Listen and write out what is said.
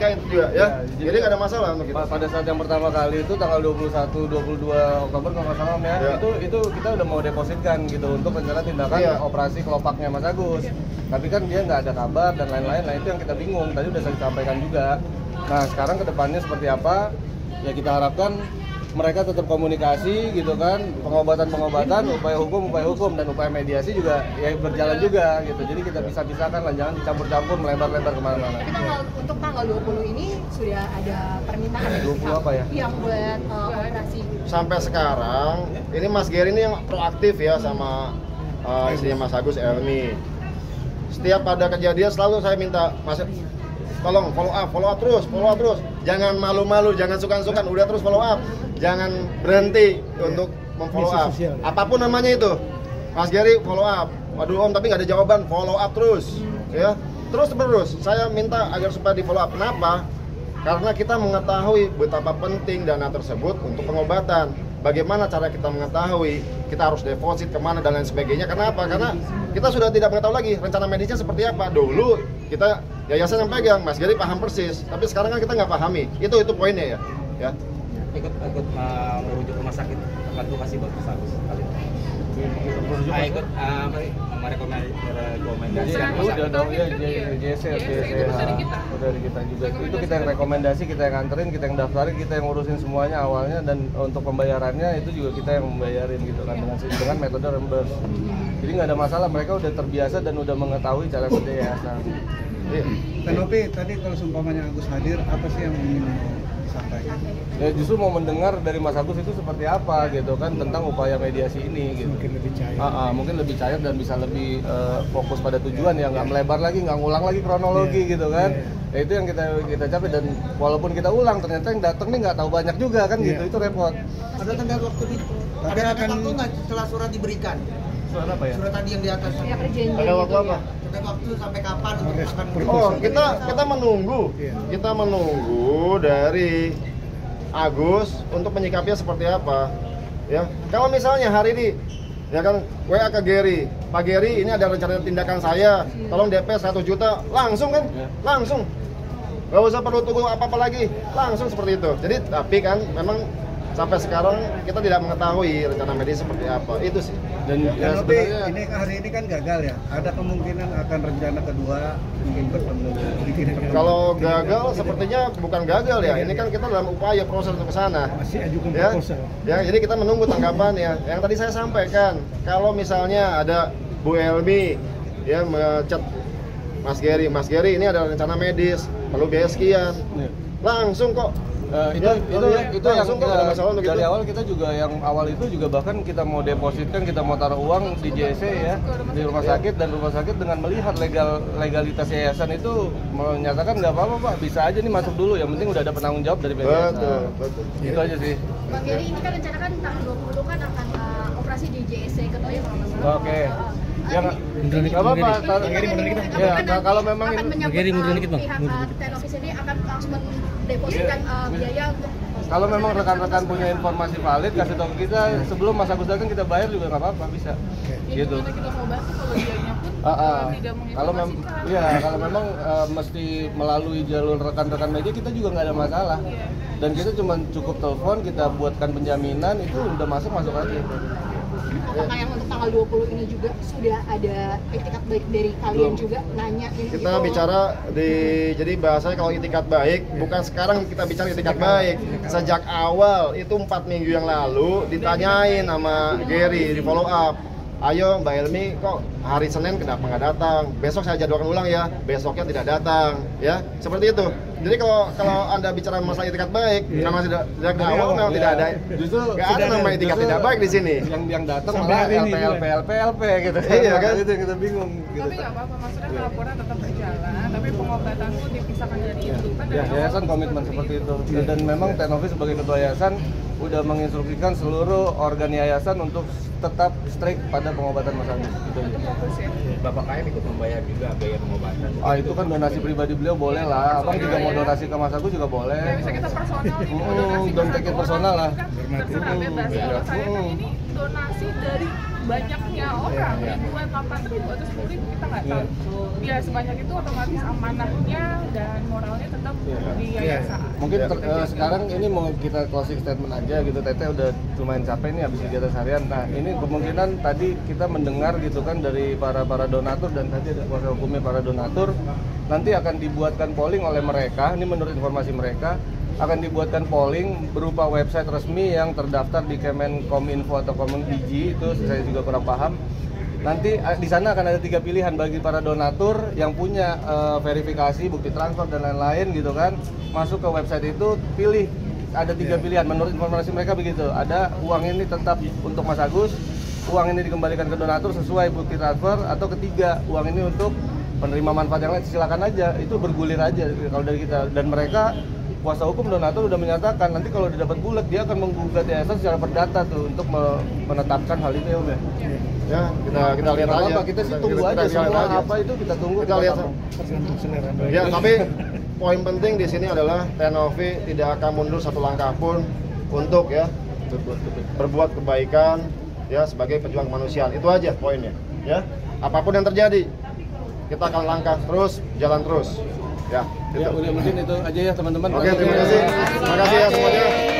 etika itu juga ya. Jadi nggak ada masalah untuk kita. Pada saat yang pertama kali itu tanggal 21-22 Oktober kalau nggak salah ya, itu kita udah mau depositkan gitu untuk rencana tindakan operasi kelopaknya Mas Agus. Tapi kan dia nggak ada kabar dan lain-lain. Nah itu yang kita bingung. Tadi udah saya sampaikan juga. Nah sekarang kedepannya seperti apa? Ya kita harapkan mereka tetap komunikasi gitu kan, pengobatan, upaya hukum dan upaya mediasi juga ya berjalan juga gitu. Jadi kita pisah-pisahkan lah, jangan dicampur-campur melebar-lebar kemana-mana. Tapi untuk tanggal 20 ini sudah ada permintaan dari 20 apa ya? Yang buat operasi. Sampai sekarang ini Mas Geri ini yang proaktif ya sama istrinya Mas Agus Elmi. Setiap ada kejadian selalu saya minta Mas tolong follow up terus. Jangan malu-malu, jangan sungkan-sungkan, udah terus follow up. Jangan berhenti untuk memfollow up. Apapun namanya itu. Mas Geri follow up. Waduh Om, tapi nggak ada jawaban, follow up terus. Ya, terus. Saya minta agar supaya di follow up. Kenapa? Karena kita mengetahui betapa penting dana tersebut untuk pengobatan. Bagaimana cara kita mengetahui? Kita harus deposit kemana dan lain sebagainya. Kenapa? Karena kita sudah tidak mengetahui lagi rencana medisnya seperti apa. Dulu kita yayasan yang pegang, Mas Geri paham persis. Tapi sekarang kan kita nggak pahami. Itu poinnya ya. Ikut merujuk rumah sakit akan kasih buat Mas Agus kali ini. Ikut merekomendasikan udah dong ya JC udah di kita juga itu kita yang rekomendasi, kita yang nganterin, kita yang daftarin, kita yang ngurusin semuanya awalnya, dan untuk pembayarannya itu juga kita yang membayarin gitu kan dengan metode reimburse. Jadi nggak ada masalah, mereka udah terbiasa dan udah mengetahui cara kerja yayasan. Tenopi tadi kalau seumpamanya Agus hadir, apa sih yang ingin disampaikan? Ya justru mau mendengar dari Mas Agus itu seperti apa gitu kan tentang upaya mediasi ini gitu. Mungkin lebih cair. Mungkin lebih cair dan bisa lebih fokus pada tujuan ya, nggak melebar lagi, nggak ngulang lagi kronologi gitu kan. Ya, itu yang kita capai, dan walaupun kita ulang ternyata yang datang nih nggak tahu banyak juga kan gitu, itu repot. Ada tenggat waktu itu. Ada tenggat waktu nggak setelah surat diberikan? Surat apa ya? Surat tadi yang di atas. Ya perjanjian. Ada waktu apa? Tenggat waktu sampai kapan untuk akan kita menunggu. Kita menunggu dari Agus untuk menyikapinya seperti apa. Ya, kalau misalnya hari ini ya kan WA ke Geri, Pak Geri ini ada rencana tindakan saya, tolong DP 1 juta, langsung kan? Langsung. Gak usah perlu tunggu apa-apa lagi, langsung seperti itu. Jadi tapi kan memang sampai sekarang kita tidak mengetahui rencana medis seperti apa, itu sih. Dan ya, sebenarnya ini hari ini kan gagal ya, ada kemungkinan akan rencana kedua mungkin bertemu. Kalau gagal sepertinya bukan gagal ya, ini kan kita dalam upaya proses untuk ke sana. Masih ajukan Ya, proposal. ya, jadi kita menunggu tanggapan ya. Yang tadi saya sampaikan, kalau misalnya ada Bu Elmi ya ngechat Mas Geri ini ada rencana medis, perlu biaya sekian, langsung kok. Itu yang ada masalah untuk dari itu. awal kita juga yang awal itu juga bahkan kita mau depositkan, kita mau taruh uang di JC ya di rumah sakit, dan rumah sakit dengan melihat legalitas yayasan itu menyatakan nggak apa-apa Pak, bisa aja nih masuk dulu, yang penting udah ada penanggung jawab dari yayasan. Betul. Itu aja sih. Bang Geri, ini kan rencana kan tanggal 20 kan akan operasi di JSC Kedoya kalau nggak salah. Oke. Ya nggak apa-apa. Ya kalau memang akan menyambut pihak Tenovis ini akan langsung mendepositkan biaya untuk. kalau memang rekan-rekan punya informasi valid, kasih tahu kita sebelum Mas Agus datang, kita bayar juga nggak apa-apa, bisa. Gitu. Kita mau bantu kalau dianya pun tidak menginformasikan. Kalau memang mesti melalui jalur rekan-rekan media, kita juga nggak ada masalah. Dan kita cuma cukup telepon, kita buatkan penjaminan, itu udah masuk aja. Apakah yang untuk tanggal 20 ini juga sudah ada etikat baik dari kalian juga nanya ini? Kita bicara jadi bahasanya kalau itikat baik, bukan sekarang kita bicara itikat baik. Sejak awal itu 4 minggu yang lalu ditanyain sama Geri di follow up. Ayo Mbak Elmi, kok hari Senin kenapa nggak datang? Besok saya jadwalkan ulang ya, besoknya tidak datang, ya seperti itu. Jadi kalau Anda bicara masalah itikat baik, nama tidak awal memang tidak ada. Justru nggak ada nama itikat tidak baik di sini. Yang datang malah LP gitu. Iya kan? Itu yang kita bingung. Gitu. Tapi nggak apa-apa, maksudnya laporan tetap berjalan, tapi pengobatan pun dipisahkan dari itu kan. Ya, yayasan komitmen seperti itu. Dan memang Tenovis sebagai ketua yayasan udah menginstruksikan seluruh organ yayasan untuk tetap strict pada pengobatan Mas Agus. Gitu. Bapak KM ikut membayar juga biaya pengobatan. Itu kan donasi pribadi beliau, boleh lah. Abang juga mau donasi ke Mas Agus juga boleh. Ya, bisa kita personal nih, mau donasi don't take it personal lah. Terserah bebas. Kalau saya kan ini donasi dari banyaknya orang yang buat 8 atau 10 kita nggak tahu. Ya sebanyak itu otomatis amanahnya dan moralnya tetap di yayasan. Mungkin sekarang ini mau kita closing statement aja gitu. Teteh udah lumayan capek nih habis kegiatan harian. Nah ini kemungkinan tadi kita mendengar gitu kan dari para donatur dan tadi ada kuasa hukumnya para donatur. Nanti akan dibuatkan polling oleh mereka. Ini menurut informasi mereka akan dibuatkan polling berupa website resmi yang terdaftar di Kemenkominfo atau Komendigi, itu saya juga kurang paham. Nanti di sana akan ada 3 pilihan bagi para donatur yang punya verifikasi, bukti transfer dan lain-lain gitu kan. Masuk ke website itu, pilih ada 3 pilihan menurut informasi mereka begitu. Ada uang ini tetap untuk Mas Agus, uang ini dikembalikan ke donatur sesuai bukti transfer, atau ketiga uang ini untuk penerima manfaat yang lain. Silakan aja, itu bergulir aja kalau dari kita. Dan mereka kuasa hukum donatur udah menyatakan nanti kalau didapat bulat dia akan menggugat yayasan secara perdata tuh untuk menetapkan hal ini ya. Ya, kita lihat aja. Kita sih tunggu aja semua apa itu kita tunggu. Kita lihat. Ya, tapi poin penting di sini adalah Tenovi tidak akan mundur satu langkah pun untuk ya berbuat kebaikan ya sebagai pejuang kemanusiaan. Itu aja poinnya. Ya, apapun yang terjadi kita akan langkah terus, jalan terus. Ya, udah mungkin itu aja ya teman-teman. Oke, terima kasih. Terima kasih ya semuanya.